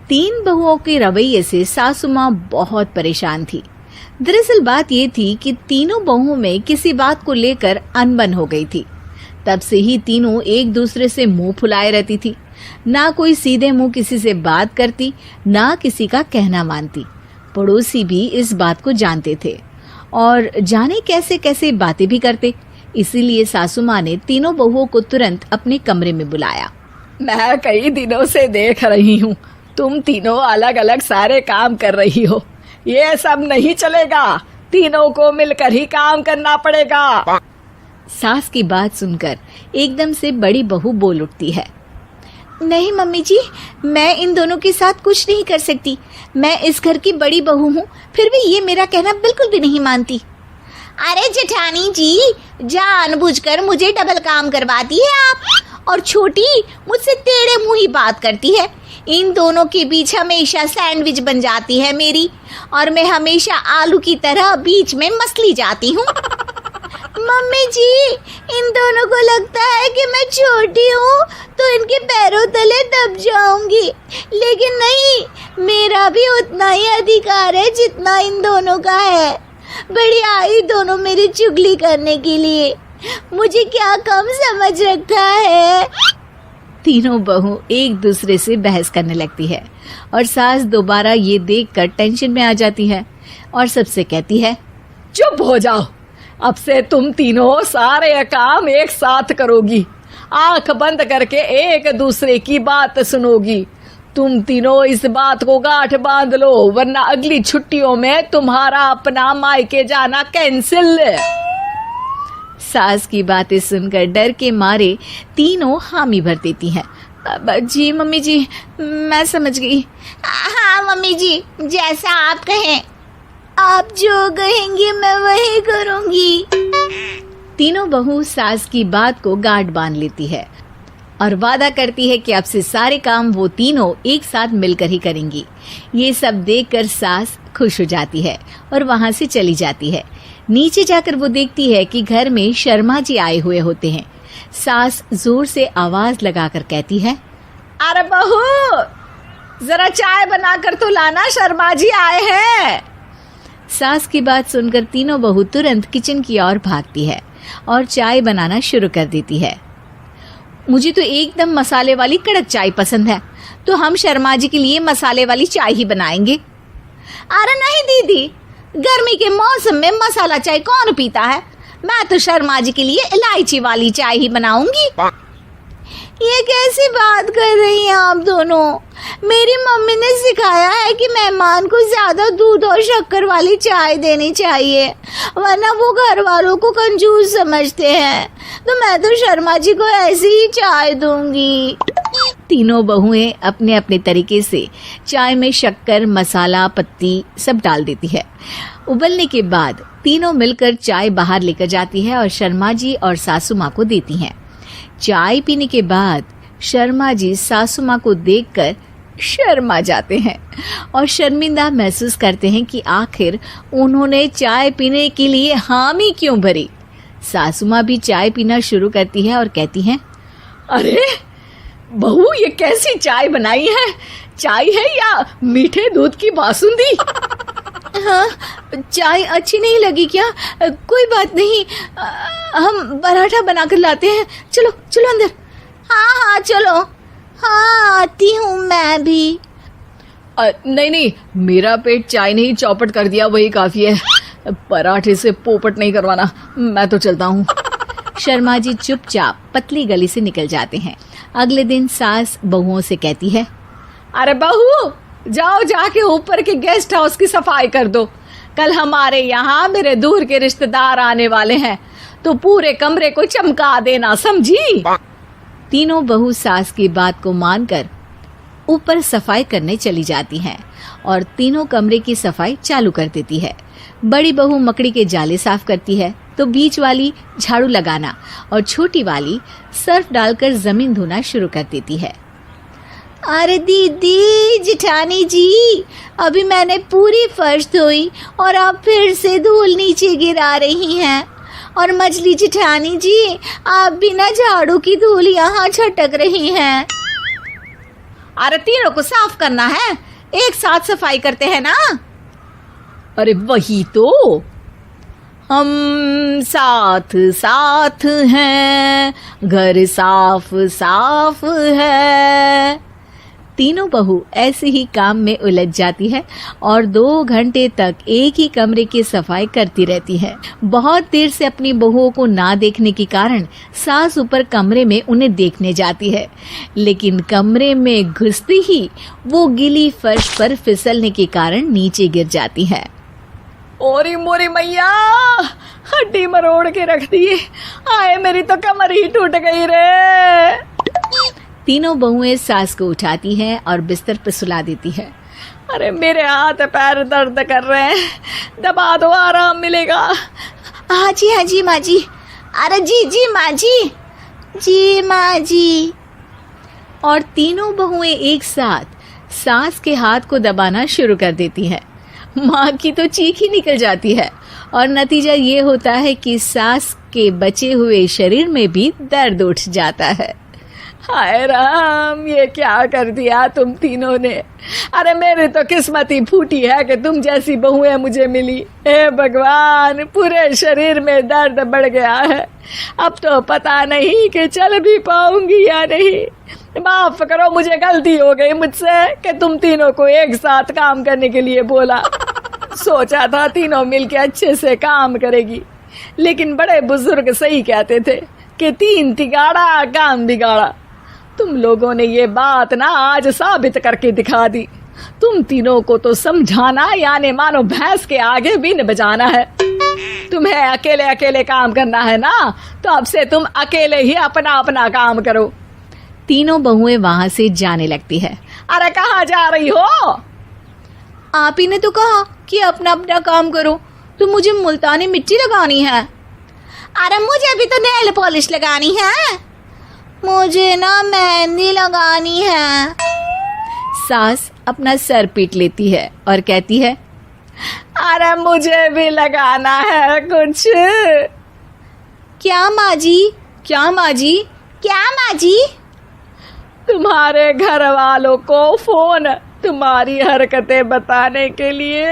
तीन बहुओं के रवैये से सासू माँ बहुत परेशान थी। दरअसल बात ये थी कि तीनों बहुओं में किसी बात को लेकर अनबन हो गई थी। तब से ही तीनों एक दूसरे से मुंह फुलाए रहती थी। ना कोई सीधे मुंह किसी से बात करती, ना किसी का कहना मानती। पड़ोसी भी इस बात को जानते थे और जाने कैसे कैसे बातें भी करते। इसीलिए सासू माँ ने तीनों बहुओं को तुरंत अपने कमरे में बुलाया। मैं कई दिनों से देख रही हूँ, तुम तीनों अलग अलग सारे काम कर रही हो। ये सब नहीं चलेगा, तीनों को मिलकर ही काम करना पड़ेगा। सास की बात सुनकर एकदम से बड़ी बहू बोल उठती है। नहीं मम्मी जी, मैं इन दोनों के साथ कुछ नहीं कर सकती। मैं इस घर की बड़ी बहू हूँ, फिर भी ये मेरा कहना बिल्कुल भी नहीं मानती। अरे जेठानी जी, जानबूझकर मुझे डबल काम करवाती है आप। और छोटी मुझसे टेढ़े मुंह ही बात करती है। इन दोनों के बीच हमेशा सैंडविच बन जाती है मेरी, और मैं हमेशा आलू की तरह बीच में मसली जाती हूँ। मम्मी जी, इन दोनों को लगता है कि मैं छोटी हूँ तो इनके पैरों तले दब जाऊंगी, लेकिन नहीं, मेरा भी उतना ही अधिकार है जितना इन दोनों का है। बड़ी आई दोनों मेरी चुगली करने के लिए, मुझे क्या कम समझ रखा है। तीनों बहू एक दूसरे से बहस करने लगती है और सास दोबारा ये देखकर टेंशन में आ जाती है और सबसे कहती है, चुप हो जाओ, अब से तुम तीनों सारे काम एक साथ करोगी, आंख बंद करके एक दूसरे की बात सुनोगी। तुम तीनों इस बात को गांठ बांध लो, वरना अगली छुट्टियों में तुम्हारा अपना मायके जाना कैंसिल। सास की बातें सुनकर डर के मारे तीनों हामी भर देती हैं। जी मम्मी जी, मैं समझ गई। हाँ मम्मी जी, जैसा आप कहें। आप जो कहेंगी मैं वही करूंगी। तीनों बहू सास की बात को गांठ बांध लेती है और वादा करती है कि अब से सारे काम वो तीनों एक साथ मिलकर ही करेंगी। ये सब देखकर सास खुश हो जाती है और वहां से चली जाती है। नीचे जाकर वो देखती है कि घर में शर्मा जी आए हुए होते हैं। सास जोर से आवाज लगाकर कहती है, अरे बहू, जरा चाय बनाकर तो लाना, शर्मा जी आए हैं। सास की बात सुनकर तीनों बहू तुरंत किचन की ओर भागती है और चाय बनाना शुरू कर देती है। मुझे तो एकदम मसाले वाली कड़क चाय पसंद है, तो हम शर्मा जी के लिए मसाले वाली चाय ही बनाएंगे। अरे नहीं दीदी, गर्मी के मौसम में मसाला चाय कौन पीता है? मैं तो शर्मा जी के लिए इलायची वाली चाय ही बनाऊंगी। ये कैसी बात कर रही हैं आप दोनों? मेरी मम्मी ने सिखाया है कि मेहमान को ज्यादा दूध और शक्कर वाली चाय देनी चाहिए, वरना वो घर वालों को कंजूस समझते हैं। तो मैं तो शर्मा जी को ऐसी ही चाय दूंगी। तीनों बहुएं अपने अपने तरीके से चाय में शक्कर, मसाला, पत्ती सब डाल देती है। उबलने के बाद तीनों मिलकर चाय बाहर लेकर जाती है और शर्मा जी और सासू माँ को देती हैं। चाय पीने के बाद शर्मा जी सासू माँ को देखकर शर्मा जाते हैं और शर्मिंदा महसूस करते हैं कि आखिर उन्होंने चाय पीने के लिए हामी क्यों भरी। सासू माँ भी चाय पीना शुरू करती है और कहती हैं, अरे बहू, ये कैसी चाय बनाई है? चाय है या मीठे दूध की बासुंदी? हाँ, चाय अच्छी नहीं लगी क्या? कोई बात नहीं, हम पराठा बनाकर लाते हैं। चलो चलो अंदर। हाँ चलो। हाँ, आती हूँ मैं भी। नहीं, मेरा पेट चाय ने ही चौपट कर दिया, वही काफी है। पराठे से पोपट नहीं करवाना, मैं तो चलता हूँ। शर्मा जी चुपचाप पतली गली से निकल जाते हैं। अगले दिन सास बहुओं से कहती है, अरे बहू, जाओ जाके ऊपर के गेस्ट हाउस की सफाई कर दो। कल हमारे यहाँ मेरे दूर के रिश्तेदार आने वाले हैं, तो पूरे कमरे को चमका देना, समझी? तीनों बहू सास की बात को मानकर ऊपर सफाई करने चली जाती हैं और तीनों कमरे की सफाई चालू कर देती है। बड़ी बहू मकड़ी के जाले साफ करती है, तो बीच वाली झाड़ू लगाना और छोटी वाली सर्फ डालकर जमीन धोना शुरू कर देती है। अरे दीदी, जेठानी जी, अभी मैंने पूरी फर्श धोई और आप फिर से धूल नीचे गिरा रही हैं। और मछली जेठानी जी, आप बिना झाड़ू की धूल यहाँ छटक रही हैं। अरे तीनों को साफ करना है, एक साथ सफाई करते हैं ना। अरे वही तो, हम साथ साथ हैं, घर साफ साफ है। तीनों बहू ऐसे ही काम में उलझ जाती है और 2 घंटे तक एक ही कमरे की सफाई करती रहती है। बहुत देर से अपनी बहुओं को ना देखने के कारण सास ऊपर कमरे में उन्हें देखने जाती है, लेकिन कमरे में घुसती ही वो गीली फर्श पर फिसलने के कारण नीचे गिर जाती है। ओरी मोरी मैया, हड्डी मरोड़ के रख दी। आए मेरी तो कमर ही टूट गई रे। तीनों बहुएं सास को उठाती हैं और बिस्तर पर सुला देती है। अरे मेरे हाथ पैर दर्द कर रहे हैं, दबा दो आराम मिलेगा। हाँ जी माँ जी। अरे जी माँ जी माँ जी। और तीनों बहुएं एक साथ सास के हाथ को दबाना शुरू कर देती हैं। माँ की तो चीख ही निकल जाती है और नतीजा ये होता है कि सास के बचे हुए शरीर में भी दर्द उठ जाता है। हाय राम, ये क्या कर दिया तुम तीनों ने। अरे मेरी तो किस्मत ही फूटी है कि तुम जैसी बहुएं मुझे मिली। हे भगवान, पूरे शरीर में दर्द बढ़ गया है। अब तो पता नहीं कि चल भी पाऊंगी या नहीं। माफ करो, मुझे गलती हो गई मुझसे कि तुम तीनों को एक साथ काम करने के लिए बोला। सोचा था तीनों मिलके अच्छे से काम करेगी, लेकिन बड़े बुजुर्ग सही कहते थे कि 3 तिगाड़ा काम बिगाड़ा। तुम लोगों ने ये बात ना आज साबित करके दिखा दी। तुम तीनों को तो समझाना यानी मानो भैंस के आगे बीन बजाना है। तुम्हें अकेले अकेले काम करना है ना, तो अब से तुम अकेले ही अपना अपना काम करो। तीनों बहुएं वहां से जाने लगती है। अरे कहाँ जा रही हो? आप ही ने तो कहा कि अपना अपना काम तो मुझे मुल्तानी मिट्टी लगानी है। अरे मुझे भी तो नेल पॉलिश लगानी है, मुझे ना मेहंदी लगानी है। सास अपना सर पीट लेती है और कहती है, अरे मुझे भी लगाना है कुछ। क्या माँ जी? क्या माँ जी? क्या माँ जी? तुम्हारे घर वालों को फोन तुम्हारी हरकतें बताने के लिए।